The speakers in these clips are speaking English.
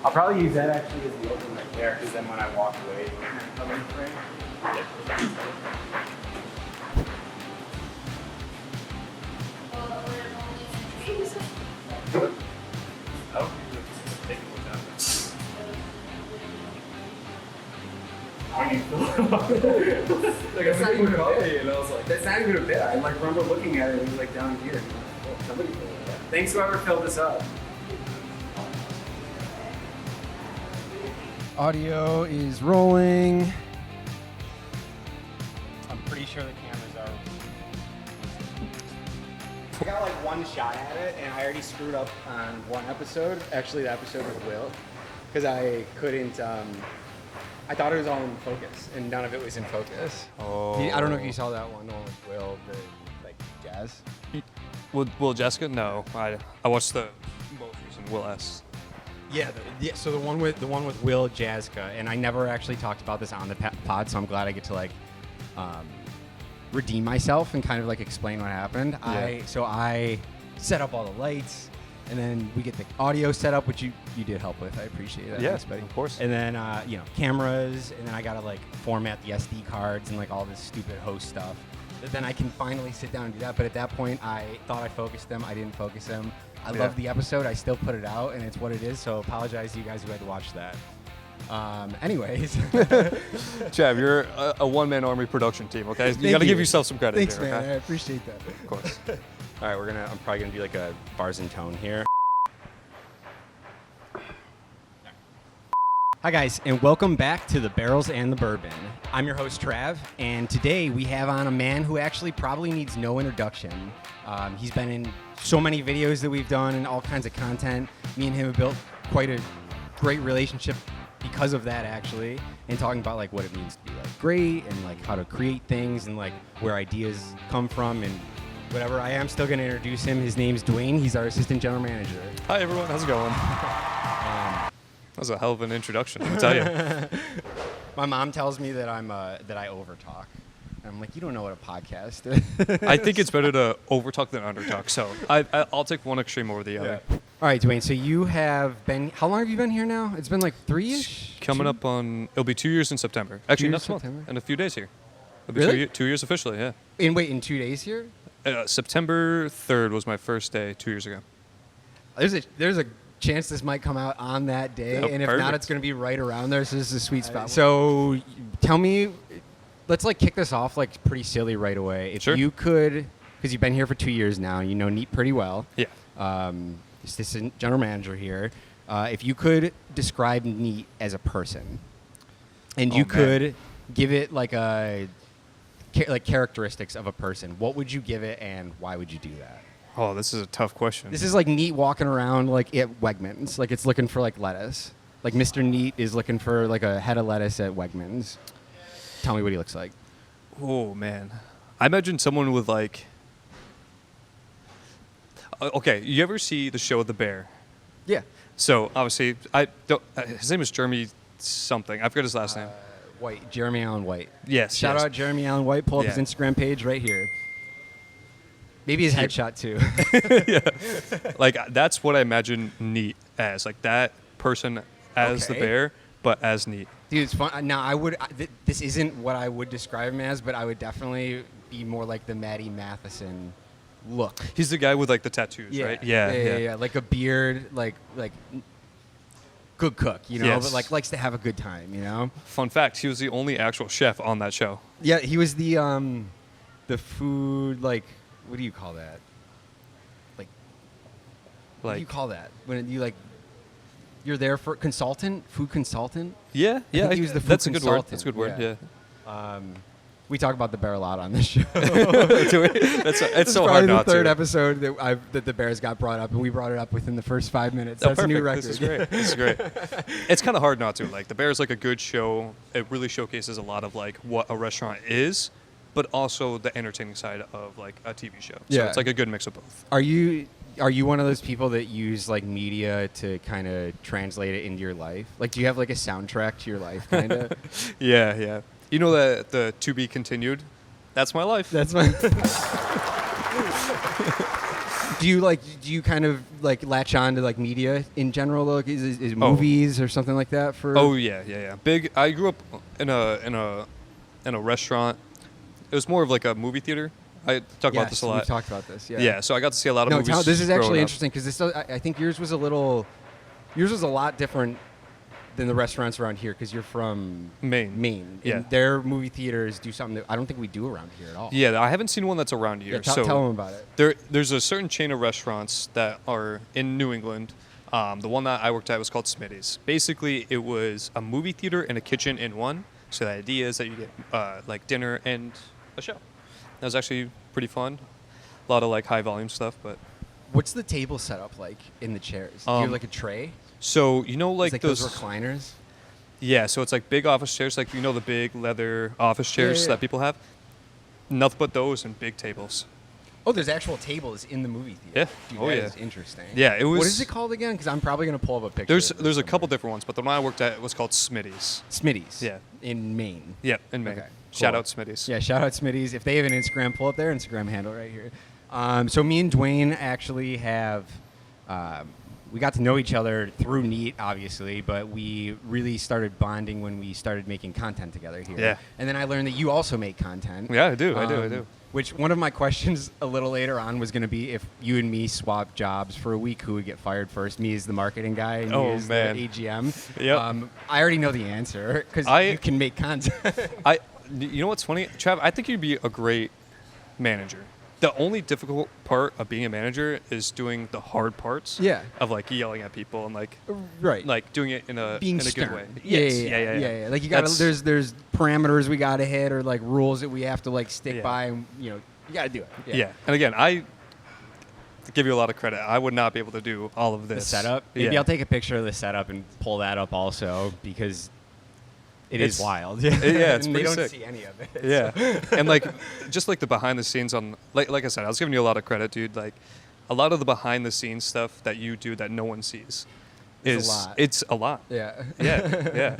I'll probably use that actually as the open right there, because then when I walk away, it's kind of cover the frame. Oh, take it down. Like I was thinking about it, and I was like, that's not even a bit. I like remember looking at it, and it was like down here. And I'm like, oh, somebody filled it up. Thanks whoever filled this up. Audio is rolling. I'm pretty sure the cameras are. I got like one shot at it, and I already screwed up on one episode. Actually, the episode with Will, because I couldn't. I thought it was all in focus, and none of it was in focus. Oh. I don't know if you saw that one with Will, the like jazz. Will Jessica? No, I watched the most recent Will S. Yeah, so the one with Will Jazka, and I never actually talked about this on the pod, so I'm glad I get to like redeem myself and kind of like explain what happened. Yeah. I set up all the lights, and then we get the audio set up, which you did help with. I appreciate that. Yeah, Thanks, buddy. of course. And then cameras, and then I gotta like format the SD cards and like all this stupid host stuff. But then I can finally sit down and do that. But at that point, I thought I focused them. I didn't focus them. I love the episode. I still put it out, and it's what it is. So apologize to you guys who had to watch that. Anyways. Trav, you're a one-man army production team, okay? You got to give yourself some credit. Thanks, here, man. okay? I appreciate that. Of course. All right, I'm probably gonna do like a bars and tone here. Hi guys, and welcome back to the Barrels and the Bourbon. I'm your host Trav, and today we have on a man who actually probably needs no introduction. He's been in so many videos that we've done and all kinds of content. Me and him have built quite a great relationship because of that, actually, and talking about like what it means to be like great and like how to create things and like where ideas come from and whatever. I am still going to introduce him. His name's Dwayne. He's our assistant general manager. Hi, everyone. How's it going? That was a hell of an introduction, I'll tell you. My mom tells me that that I overtalk. And I'm like, you don't know what a podcast is. I think it's better to overtalk than undertalk, so I'll take one extreme over the other. Yeah. All right, Dwayne, so you have been, how long have you been here now? It's been like 3-ish? Coming up on, it'll be 2 years in September. Actually, next month, in a few days here. It'll be Really? 2 years officially, yeah. In 2 days here? September 3rd was my first day 2 years ago. There's a chance this might come out on that day, and if perfect. not, it's going to be right around there, so this is a sweet spot. So tell me, let's like kick this off like pretty silly right away. If you could, because you've been here for 2 years now, you know Neat pretty well. Yeah. Assistant general manager here. If you could describe Neat as a person, and you could give it like characteristics of a person, what would you give it, and why would you do that? Oh, this is a tough question. This is like Neat walking around like at Wegmans, like it's looking for like lettuce. Like Mr. Neat is looking for like a head of lettuce at Wegmans. Tell me what he looks like. Oh, man. I imagine someone with like... Okay, you ever see the show The Bear? Yeah. So, obviously, his name is Jeremy something. I forgot his last name. White. Jeremy Allen White. Yes. Shout out Jeremy Allen White. Pull up his Instagram page right here. Maybe his headshot, too. Yeah. Like, that's what I imagine Neat as. Like, that person as the bear, but as Neat. Dude, it's fun. Now, this isn't what I would describe him as, but I would definitely be more like the Maddie Matheson look. He's the guy with, like, the tattoos, right? Yeah. Like a beard, like good cook, you know, Yes. but like likes to have a good time, you know? Fun fact, he was the only actual chef on that show. Yeah, he was the food, like, what do you call that? Like, what do you call that? When you, like, you're there for consultant, food consultant? Yeah. I think he was the food that's a consultant. good word. That's a good word, yeah. We talk about the bear a lot on this show. It's so hard not to. This is probably the third episode that the Bears got brought up, and we brought it up within the first 5 minutes. That's perfect. a new record. This is great. It's kind of hard not to. Like, The Bear is like a good show. It really showcases a lot of like what a restaurant is, but also the entertaining side of like a TV show. So it's like a good mix of both. Are you one of those people that use like media to kind of translate it into your life? Like, do you have like a soundtrack to your life, kind of? Yeah. You know the To Be Continued? That's my life. That's my... Do you kind of like latch on to like media in general? Like, is movies or something like that for? Oh yeah. Big. I grew up in a restaurant. It was more of like a movie theater. I talk about this a lot. We've talked about this. Yeah. Yeah. So I got to see a lot of movies. This is actually growing up. interesting because I think yours was a lot different than the restaurants around here because you're from Maine. Yeah. And their movie theaters do something that I don't think we do around here at all. Yeah, I haven't seen one that's around here. Yeah, tell them about it. There's a certain chain of restaurants that are in New England. The one that I worked at was called Smitty's. Basically, it was a movie theater and a kitchen in one. So the idea is that you get like dinner and a show. That was actually pretty fun. A lot of like high volume stuff, but. What's the table setup like in the chairs? Do you have like a tray? So you know like those recliners? Yeah, so it's like big office chairs, like the big leather office chairs that people have. Nothing but those and big tables. Oh, there's actual tables in the movie theater. Yeah. Dude, that is interesting. Yeah, it was. What is it called again? Because I'm probably gonna pull up a picture. There's a couple different ones, but the one I worked at was called Smitty's. Smitty's. Yeah. In Maine. Yeah, in Maine. Okay. Shout Cool. out Smitty's. Yeah, shout out Smitty's. If they have an Instagram, pull up their Instagram handle right here. So me and Dwayne actually have, we got to know each other through Neat, obviously, but we really started bonding when we started making content together here. Yeah. And then I learned that you also make content. Yeah, I do. Which one of my questions a little later on was going to be if you and me swap jobs for a week, who would get fired first? Me as the marketing guy and you as the AGM. Yep. I already know the answer because you can make content. You know what's funny, Trav? I think you'd be a great manager. The only difficult part of being a manager is doing the hard parts. Yeah. Of like yelling at people and like doing it in a stern. good way. Yeah. Like you got to there's parameters we got to hit or like rules that we have to like stick by and you got to do it. Yeah. And again, I give you a lot of credit. I would not be able to do all of this. The setup. Maybe I'll take a picture of the setup and pull that up also because it's wild. Yeah, it's and pretty they don't sick. see any of it. Yeah. And like just like the behind the scenes on like I said, I was giving you a lot of credit, dude. Like a lot of the behind the scenes stuff that you do that no one sees it's a lot. Yeah. Yeah.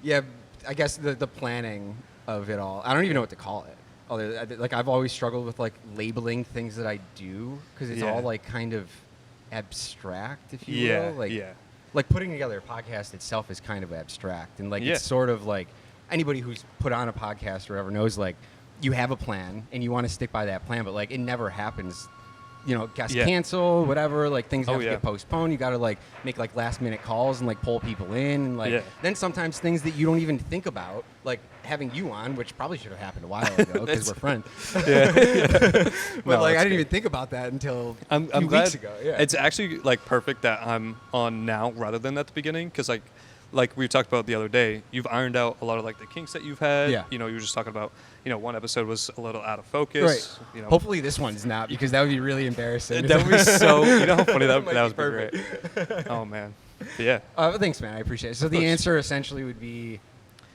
Yeah, I guess the planning of it all. I don't even know what to call it. Like I've always struggled with like labeling things that I do because it's all like kind of abstract, if you will. Like, like putting together a podcast itself is kind of abstract, and like it's sort of like anybody who's put on a podcast or whatever knows like you have a plan and you want to stick by that plan, but like it never happens. Guests cancel, whatever, like things have to get postponed. You got to like make like last minute calls and like pull people in. And like then sometimes things that you don't even think about, like having you on, which probably should have happened a while ago because we're friends. But I didn't even think about that until a few weeks ago. Yeah. It's actually like perfect that I'm on now rather than at the beginning because like we talked about the other day, you've ironed out a lot of like the kinks that you've had. Yeah. You were just talking about, one episode was a little out of focus. Right. Hopefully this one's not because that would be really embarrassing. That would be so, how funny that would be perfect. Great. Oh, man. But yeah. Thanks, man. I appreciate it. So the answer essentially would be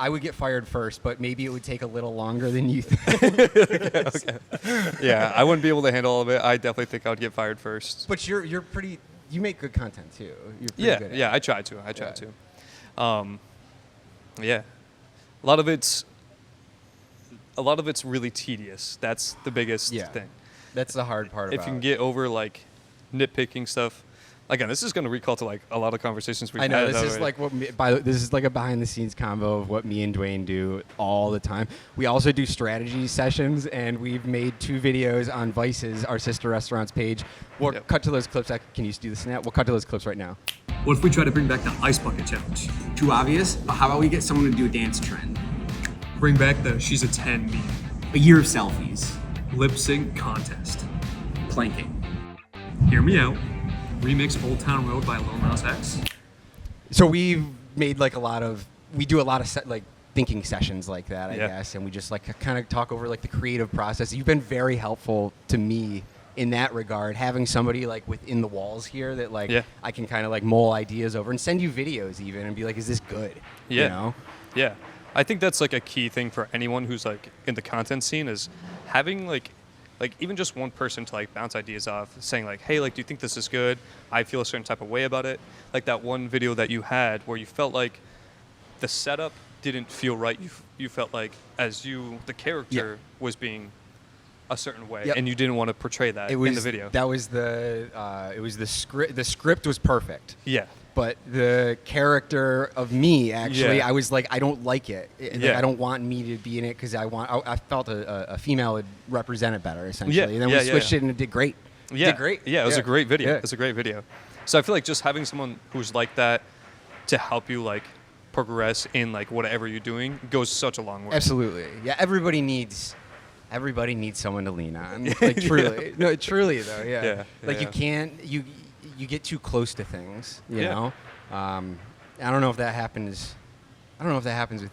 I would get fired first, but maybe it would take a little longer than you think. Okay. Yeah, I wouldn't be able to handle all of it. I definitely think I would get fired first. But you're pretty, you make good content too. You're pretty good at it. I try to. Yeah. A lot of it's really tedious. That's the biggest thing. That's the hard part. If you can get over like nitpicking stuff. Again, this is going to recall to like a lot of conversations we've had. I know this is like this is like a behind the scenes combo of what me and Dwayne do all the time. We also do strategy sessions, and we've made 2 videos on Vice's, our sister restaurant's page. We'll cut to those clips. Can you do the snap? We'll cut to those clips right now. What if we try to bring back the ice bucket challenge? Too obvious? But how about we get someone to do a dance trend? Bring back the she's a 10 meme. A year of selfies. Lip sync contest. Planking. Hear me out. Remix Old Town Road by Lil Nas X. So we've made like we do a lot of thinking sessions like that, I guess, and we just like kind of talk over like the creative process. You've been very helpful to me in that regard, having somebody like within the walls here that like I can kind of like mull ideas over and send you videos even and be like, is this good? Yeah. Yeah. I think that's like a key thing for anyone who's like in the content scene is having like even just one person to like bounce ideas off, saying like, hey, like, do you think this is good? I feel a certain type of way about it. Like that one video that you had where you felt like the setup didn't feel right. You felt like the character was being a certain way, Yep. and you didn't want to portray that in the video. That was it was the script. The script was perfect. Yeah. But the character of me, actually, Yeah. I was like, I don't like it. Like, Yeah. I don't want me to be in it because I felt a female would represent it better, essentially. Yeah. And then Yeah, we yeah, switched yeah. it and it did great. Yeah. It did great. Yeah, it was a great video. Yeah. It was a great video. So I feel like just having someone who's like that to help you like progress in like whatever you're doing goes such a long way. Absolutely. Yeah, everybody needs someone to lean on. Like truly. No, truly though, yeah. Yeah, Like yeah. you can't you get too close to things, you Yeah. know? I don't know if that happens with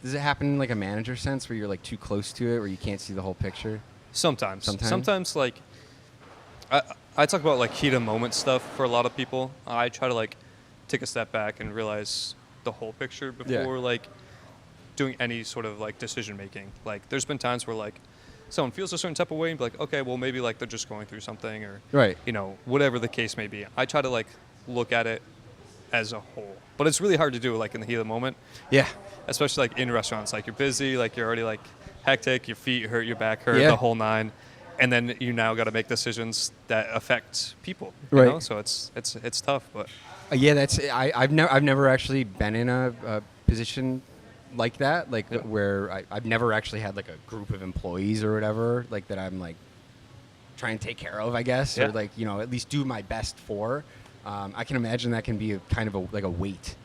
does it happen in like a manager sense where you're like too close to it where you can't see the whole picture? Sometimes. Sometimes? Sometimes like I talk about like heat of moment stuff for a lot of people. I try to like take a step back and realize the whole picture before like doing any sort of like decision making. Like there's been times where like someone feels a certain type of way and be like, okay, well maybe like they're just going through something or Right. you know, whatever the case may be. I try to like look at it as a whole. But it's really hard to do like in the heat of the moment. Yeah. Especially like in restaurants. Like you're busy, like you're already like hectic, your feet hurt, your back hurt, Yeah. the whole nine. And then you now got to make decisions that affect people. You Right. know? So it's tough, but Yeah, that's I've never actually been in a position like that, like where I've never actually had like a group of employees or whatever, like that I'm like trying to take care of, I guess, Yeah. or like at least do my best for. I can imagine that can be kind of a weight,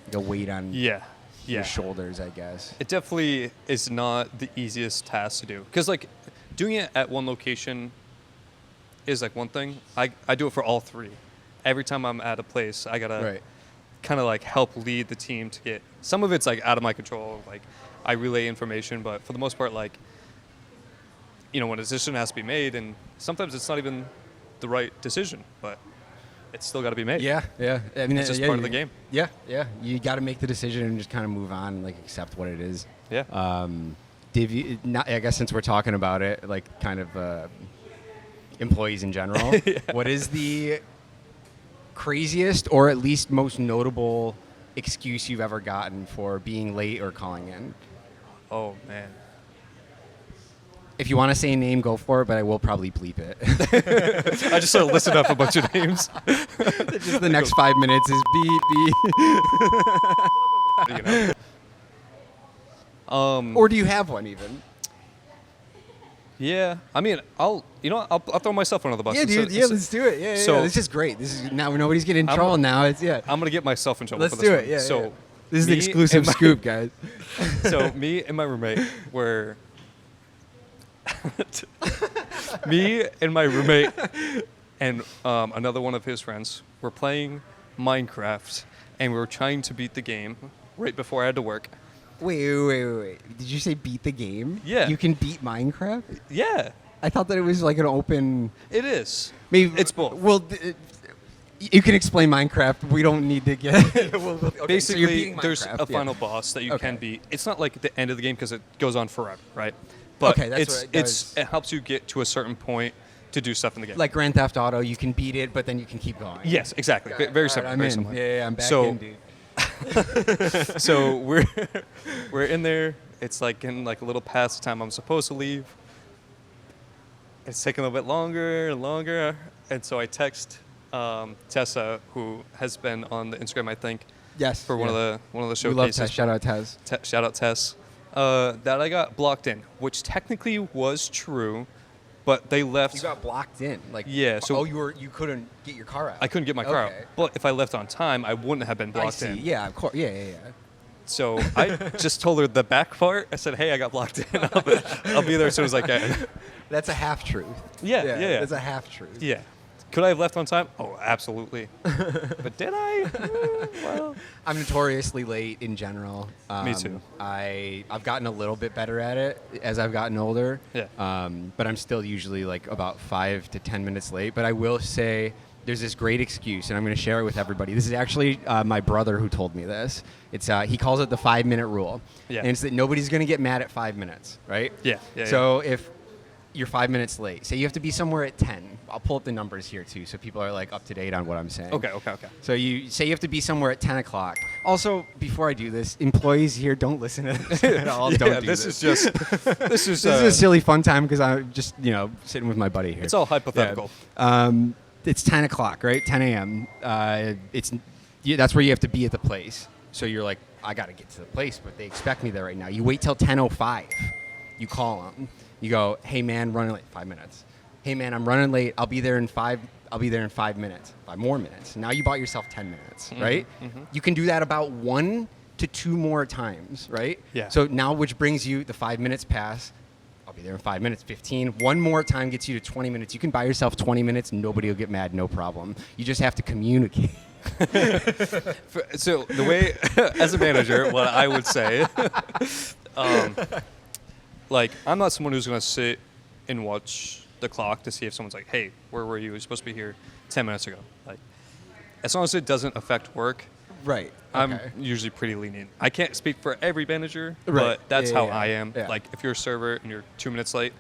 like a weight on yeah. your shoulders, I guess. It definitely is not the easiest task to do. Because like doing it at one location is like one thing. I do it for all three. Every time I'm at a place, I gotta Right. kind of like help lead the team to get. Some of it's like out of my control. Like I relay information, but for the most part, like when a decision has to be made, and sometimes it's not even the right decision, but it's still got to be made. Yeah, yeah. I mean, It's just part of the game. Yeah, yeah. You got to make the decision and just kind of move on, like accept what it is. Yeah. I guess since we're talking about it, like kind of employees in general, what is the craziest or at least most notable excuse you've ever gotten for being late or calling in? Oh man. If you want to say a name, go for it, but I will probably bleep it. I just sort of listed off a bunch of names. Just the next 5 minutes is beep, beep. Or do you have one even? Yeah. I mean, I'll throw myself under the bus. Yeah, dude. Yeah, let's do it. Yeah, So- this is great. This is now nobody's getting in I'm- trouble. Now it's I'm gonna get myself in trouble Let's for this do one. it. Yeah. So yeah. This is the me exclusive and my- scoop, guys. So me and my roommate were me and my roommate and another one of his friends were playing Minecraft, and we were trying to beat the game right before I had to work. Wait. Did you say beat the game? Yeah. You can beat Minecraft? Yeah, I thought that it was like an open. it is. Maybe It's both. Well, you can explain Minecraft. We don't need to get. Okay, so you're Basically, beating there's Minecraft, a yeah. final boss that you Okay. can beat. It's not like the end of the game because it goes on forever, right? But Okay, that's what it does. it helps you get to a certain point to do stuff in the game. Like Grand Theft Auto, you can beat it, but then you can keep going. Yes, exactly. Got it. Very All similar. right, I'm very in. similar. Yeah, I'm back So- in, dude. So we're in there. It's like getting like a little past the time I'm supposed to leave. It's taking a little bit longer and longer, and so I text Tessa, who has been on the Instagram, I think, Yes. for one of the We love showcases. Tess. Shout out Tess. Shout out Tess. That I got blocked in, which technically was true, but they left. You got blocked in. Like Yeah, so- you couldn't get your car out. I couldn't get my car out, Okay. but if I left on time, I wouldn't have been I blocked see. in. Yeah, of course. Yeah. So I just told her the back part. I said, "Hey, I got blocked in. I'll be there as soon as I can." That's a half truth. Yeah. That's a half truth. Yeah. Could I have left on time? Oh, absolutely. But did I? Well, I'm notoriously late in general. Me too. I've gotten a little bit better at it as I've gotten older. Yeah. But I'm still usually like about 5 to 10 minutes late. But I will say there's this great excuse, and I'm going to share it with everybody. This is actually my brother who told me this. It's he calls it the 5-minute rule. Yeah. And it's that nobody's going to get mad at 5 minutes, right? Yeah. So if you're 5 minutes late. Say you have to be somewhere at 10. I'll pull up the numbers here too, so people are like up to date on what I'm saying. Okay. So you say you have to be somewhere at 10 o'clock. Also, before I do this, employees here, don't listen to this at all. Don't do this is just this is a silly fun time because I'm just sitting with my buddy here. it's all hypothetical. It's 10 o'clock, right? 10 a.m. That's where you have to be at the place. So you're like, I got to get to the place, but they expect me there right now. You wait till 10:05. You call them. You go, hey man, running late. 5 minutes. Hey man, I'm running late. I'll be there in 5 minutes. 5 more minutes. Now you bought yourself 10 minutes, right? You can do that about 1 to 2 more times, right? Yeah. So now, which brings you the 5 minutes pass. I'll be there in 5 minutes. 15. One more time gets you to 20 minutes. You can buy yourself 20 minutes. Nobody will get mad. No problem. You just have to communicate. So the way, as a manager, what I would say, like, I'm not someone who's going to sit and watch the clock to see if someone's like, hey, where were you? You're supposed to be here 10 minutes ago. Like, as long as it doesn't affect work, Right. I'm usually pretty lenient. I can't speak for every manager, Right. but that's how I am. Yeah. Like, if you're a server and you're 2 minutes late,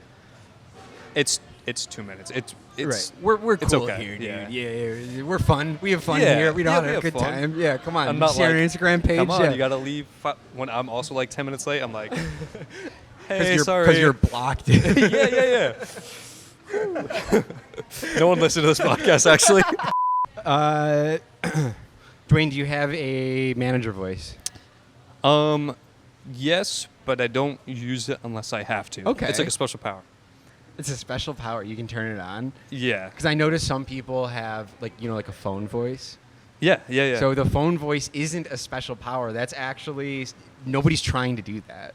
it's 2 minutes. It's right. We're it's cool okay. here, dude. Yeah. Yeah. We're fun. We have fun Yeah. here. We Yeah, don't we have a have good fun. time. Yeah, come on. I'm not See our like, Instagram page. come on, yeah. you gotta leave. When I'm also like 10 minutes late, I'm like, hey, Because sorry. you're blocked. yeah. No one listened to this podcast, actually. Dwayne, do you have a manager voice? Yes, but I don't use it unless I have to. Okay. It's like a special power. It's a special power. You can turn it on. Yeah. Because I noticed some people have like a phone voice. Yeah. So the phone voice isn't a special power. That's actually nobody's trying to do that.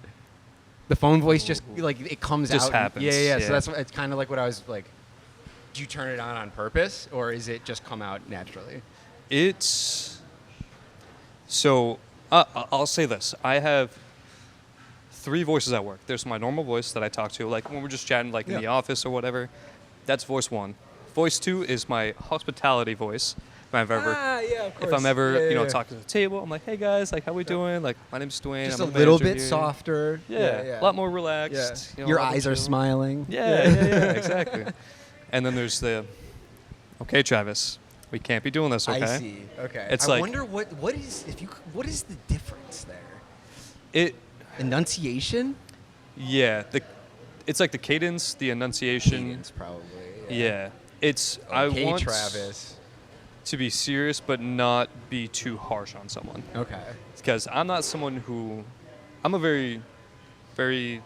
The phone voice just it comes Just out. happens. Yeah. So Yeah. it's kind of like what I was like. Do you turn it on purpose, or is it just come out naturally? It's so. I'll say this: I have 3 voices at work. There's my normal voice that I talk to, like when we're just chatting, like in the office or whatever. That's voice 1. Voice 2 is my hospitality voice. If I'm ever, talking to the table, I'm like, hey guys, like how we doing? Like my name's Dwayne. Just I'm a the little manager bit here. softer. Yeah, a lot more relaxed. Yeah. You know, Your a lot more eyes are chill. smiling. Yeah, exactly. And then there's the, okay, Travis, we can't be doing this, okay? I see. Okay. It's I like- wonder what is the difference there? It, Enunciation? yeah, it's like the cadence, the enunciation. Cadence, probably. Yeah, it's I Okay, want Travis. to be serious, but not be too harsh on someone. Okay. Because I'm not someone who, I'm a very, very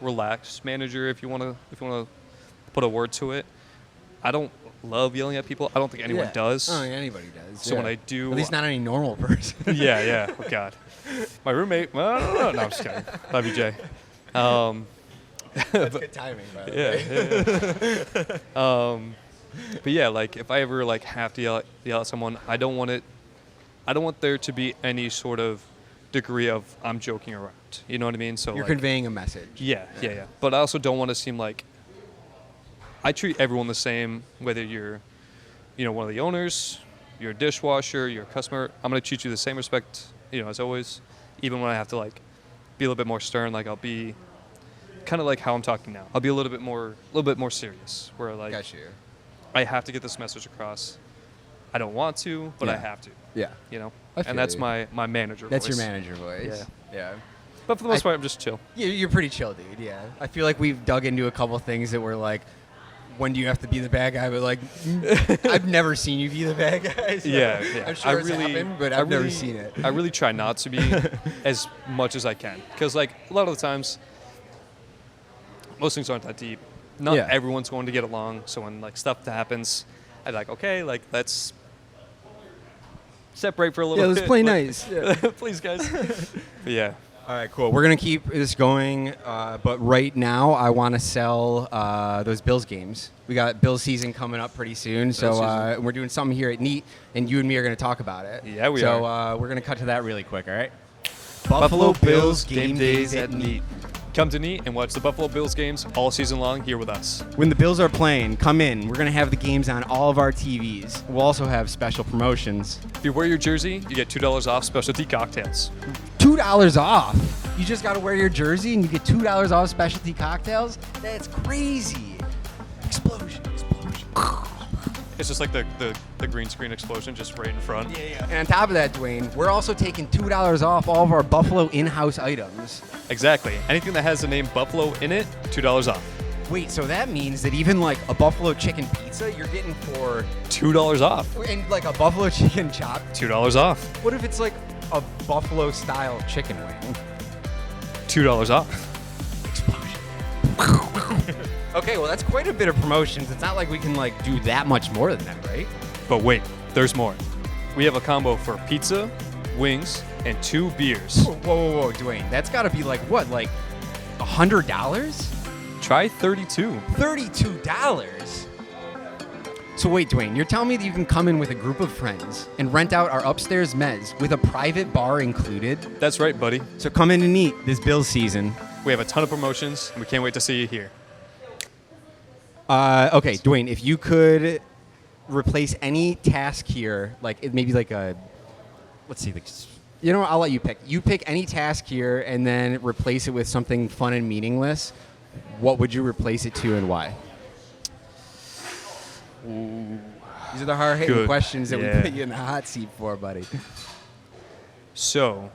relaxed manager. If you wanna put a word to it, I don't love yelling at people. I don't think anyone does. Oh, yeah, anybody does. So when I do, at least not any normal person. yeah. Oh God, my roommate. Well, I don't know. No, I'm just kidding. Love you, Jay. That's good timing, by the way. Yeah. But yeah, like if I ever like have to yell at someone, I don't want there to be any sort of degree of I'm joking around. You know what I mean? So You're like, conveying a message. Yeah. But I also don't want to seem like I treat everyone the same, whether you're, one of the owners, you're a dishwasher, you're a customer. I'm gonna treat you the same respect, as always. Even when I have to like be a little bit more stern, like I'll be kind of like how I'm talking now. I'll be a little bit more serious. Where like Got you. I have to get this message across. I don't want to, but I Yeah. have to. Yeah. I feel And that's you. my manager That's voice. your manager voice. Yeah. But for the most part, I'm just chill. You're pretty chill, dude. Yeah. I feel like we've dug into a couple things that were like, when do you have to be the bad guy? But like, I've never seen you be the bad guy. So Yeah. I'm sure it's happened, but I've never seen it. I really try not to be as much as I can. Because like a lot of the times, most things aren't that deep. Not Yeah. everyone's going to get along. So when like stuff happens, I'm like, okay, like let's separate for a little bit. Let's play Like, nice. Yeah. Please, guys. But yeah. All right, cool. We're going to keep this going, but right now I want to sell those Bills games. We got Bills season coming up pretty soon, so season. we're doing something here at Neat, and you and me are going to talk about it. Yeah, we so, are. So we're going to cut to that really quick, all right? Buffalo Bills game days at Neat. Come to Neat and watch the Buffalo Bills games all season long here with us. When the Bills are playing, come in. We're going to have the games on all of our TVs. We'll also have special promotions. If you wear your jersey, you get $2 off specialty cocktails. $2 off. You just got to wear your jersey and you get $2 off specialty cocktails. That's crazy. Explosion. It's just like the green screen explosion just right in front. Yeah. And on top of that, Dwayne, we're also taking $2 off all of our Buffalo in-house items. Exactly. Anything that has the name Buffalo in it, $2 off. Wait, so that means that even like a buffalo chicken pizza, you're getting for $2 off. and like a buffalo chicken chop. $2 off. What if it's like a buffalo style chicken wing? $2 off. Explosion. Okay, well that's quite a bit of promotions. It's not like we can like do that much more than that, right? But wait, there's more. We have a combo for pizza, wings, and 2 beers. Whoa, Dwayne. That's got to be like what, like $100? Try 32. $32? So wait, Dwayne, you're telling me that you can come in with a group of friends and rent out our upstairs mezz with a private bar included? That's right, buddy. So come in and eat this Bills season. We have a ton of promotions, and we can't wait to see you here. Okay, Dwayne, if you could replace any task here, like maybe like a, let's see, you know, I'll let you pick. You pick any task here and then replace it with something fun and meaningless. What would you replace it to and why? Ooh. These are the hard-hitting Good. questions that Yeah. we put you in the hot seat for, buddy. So,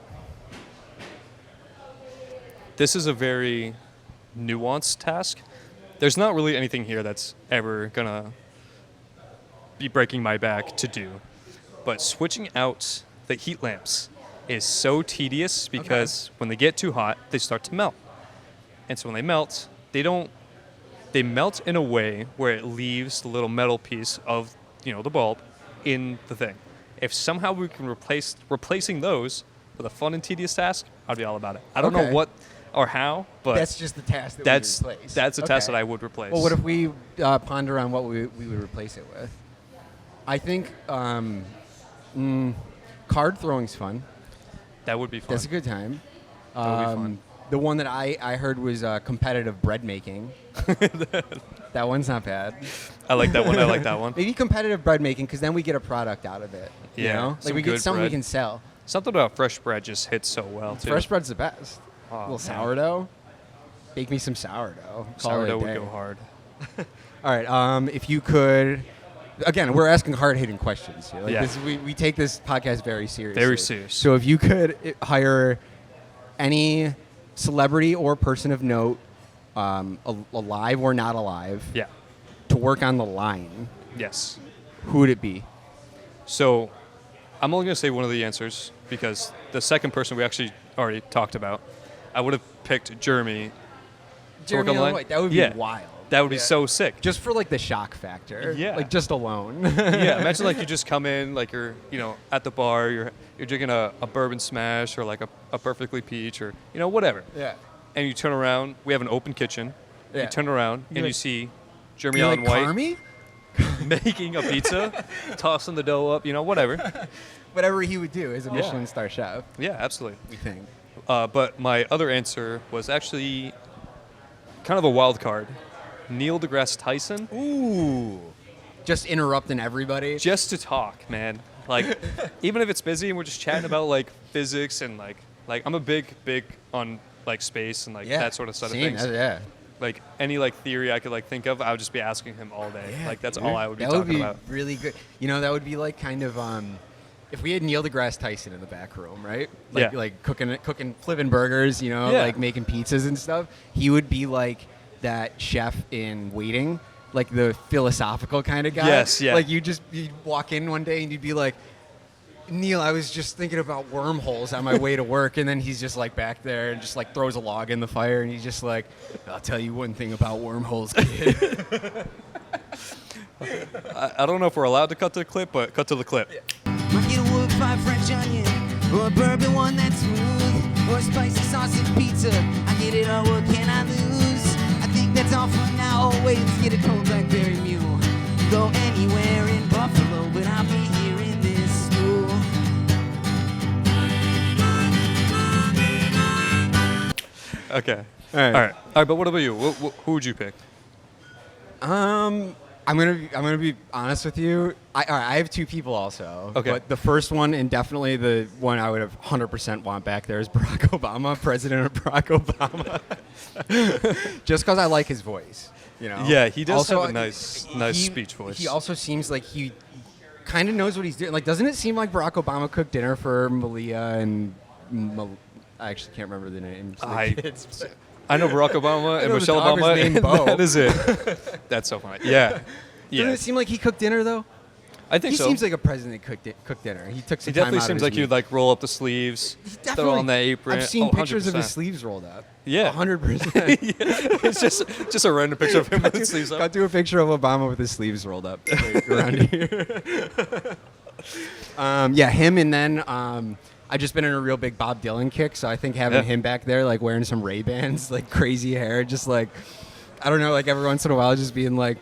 this is a very nuanced task. There's not really anything here that's ever gonna be breaking my back to do. But switching out the heat lamps is so tedious because when they get too hot, they start to melt. And so when they melt, they melt in a way where it leaves the little metal piece of, the bulb in the thing. If somehow we can replacing those with a fun and tedious task, I'd be all about it. I don't know what or how, but That's just the task that that's we replace. that's a task that I would replace. Well, what if we ponder on what we would replace it with? I think card throwing's fun. That would be fun. That's a good time. That would be fun. The one that I heard was competitive bread making. That one's not bad. I like that one. I like that one. Maybe competitive bread making because then we get a product out of it. Yeah, You know? Like some we get good something bread. we can sell. Something about fresh bread just hits so well too. Fresh bread's the best. Oh, A little man. sourdough. Bake me some sourdough. Call it a Sourdough would day. go hard. All right. If you could, again, we're asking hard-hitting questions here. Like Yeah. we take this podcast very seriously. Very serious. So if you could hire any celebrity or person of note, alive or not alive, Yeah. to work on the line, Yes. who would it be? So, I'm only going to say one of the answers because the second person we actually already talked about, I would have picked Jeremy. to work Jeremy on the Allen line. White. That would be Yeah. wild. That would be so sick. Just for like the shock factor. Yeah. Like just alone. Yeah, imagine like you just come in, like you're, at the bar, you're drinking a bourbon smash or like a perfectly peach or, whatever. Yeah. And you turn around, we have an open kitchen. Yeah. You turn around You're and you like- see Jeremy You're Allen like, White Carmy? making a pizza, tossing the dough up, whatever. Whatever he would do as a Michelin star chef, Yeah, absolutely. we think. But my other answer was actually kind of a wild card. Neil deGrasse Tyson. Ooh. Just interrupting everybody. Just to talk, man. Like, even if it's busy and we're just chatting about like physics and like I'm a big on like space and like that sort of side of things. Yeah. Like any like theory I could like think of, I would just be asking him all day. Like that's all I would be that talking would be about. really good. That would be like kind of if we had Neil deGrasse Tyson in the back room, right? Like, Yeah. like cooking, flipping burgers, like making pizzas and stuff. He would be like that chef in Waiting, like the philosophical kind of guy. Yes, yeah. Like you'd walk in one day and you'd be like, Neil, I was just thinking about wormholes on my way to work, and then he's just like back there and just like throws a log in the fire, and he's just like, I'll tell you one thing about wormholes, kid. I don't know if we're allowed to cut to the clip, but cut to the clip. Might get a wood fire French onion, or a bourbon one that's smooth, or a spicy sausage pizza. I get it all, what can I lose? I think that's all for now. Oh wait, let's get a cold blackberry mule. Go anywhere in Buffalo, but I'll be here in this school. Okay. All right. All right. But what about you? Who would you pick? I I'm gonna be honest with you. All right, I have two people also. Okay. But the first one, and definitely the one I would have 100% want back there, is Barack Obama, President Barack Obama. Just because I like his voice, you know. Yeah, he does also, have a nice speech voice. He also seems like he kind of knows what he's doing. Like, doesn't it seem like Barack Obama cooked dinner for Malia and I actually can't remember the names. Of the kids, I know Barack Obama and know the Michelle dog was Obama, named and Bo. that is it. That's so funny. Yeah. Doesn't it seem like he cooked dinner though? I think He so. seems like a president that cooked dinner. He took some He time definitely out of seems his like he week. would like roll up the sleeves, throw Definitely. on the apron. I've seen Oh, pictures of his 100%. sleeves rolled up. Yeah. 100%. It's just a random picture of him with his sleeves Got up. to a picture of Obama with his sleeves rolled up around here. Yeah, him, and then I've just been in a real big Bob Dylan kick, so I think having him back there, like wearing some Ray-Bans, like crazy hair, just like, I don't know, like every once in a while just being like,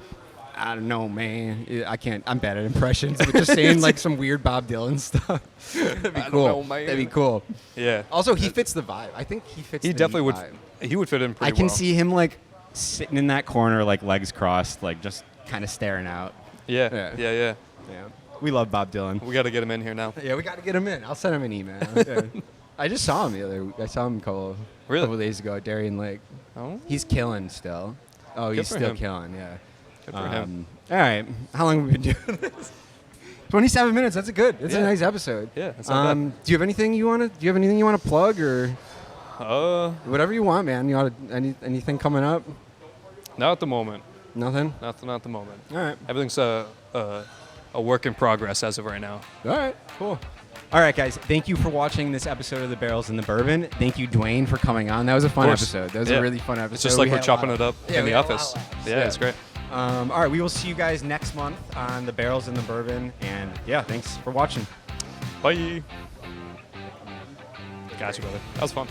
I don't know, man. I can't. I'm bad at impressions, but just saying like some weird Bob Dylan stuff. That'd be cool. know, man. That'd be cool. Yeah. Also, he fits the vibe. I think he fits. He the definitely would. vibe. He would fit in pretty I can well. see him like sitting in that corner, like legs crossed, like just kind of staring out. Yeah. Yeah. Yeah. We love Bob Dylan. We got to get him in here now. Yeah, we got to get him in. I'll send him an email. Yeah. I just saw him the other week. I saw him a couple days ago at Darien Lake. Oh. He's killing still. Oh, Good he's for still him. killing. Yeah. Good for him. All right. How long have we been doing this? 27 minutes. That's a good. That's a Yeah. nice episode. Yeah, that's not bad. Do you have anything you want to? Do you have anything you want to plug or whatever you want, man? You want anything coming up? Not at the moment. Nothing. Nothing at the moment. All right. Everything's a work in progress as of right now. All right. Cool. All right, guys. Thank you for watching this episode of the Barrels and the Bourbon. Thank you, Dwayne, for coming on. That was a fun course. episode. That was Yeah. a really fun episode. It's just like We we're had a chopping lot it of- up Yeah, in we the had a lot office. of laughs. Yeah, it's great. All right. We will see you guys next month on the Barrels and the Bourbon. And yeah, thanks for watching. Bye. Got you, brother. That was fun.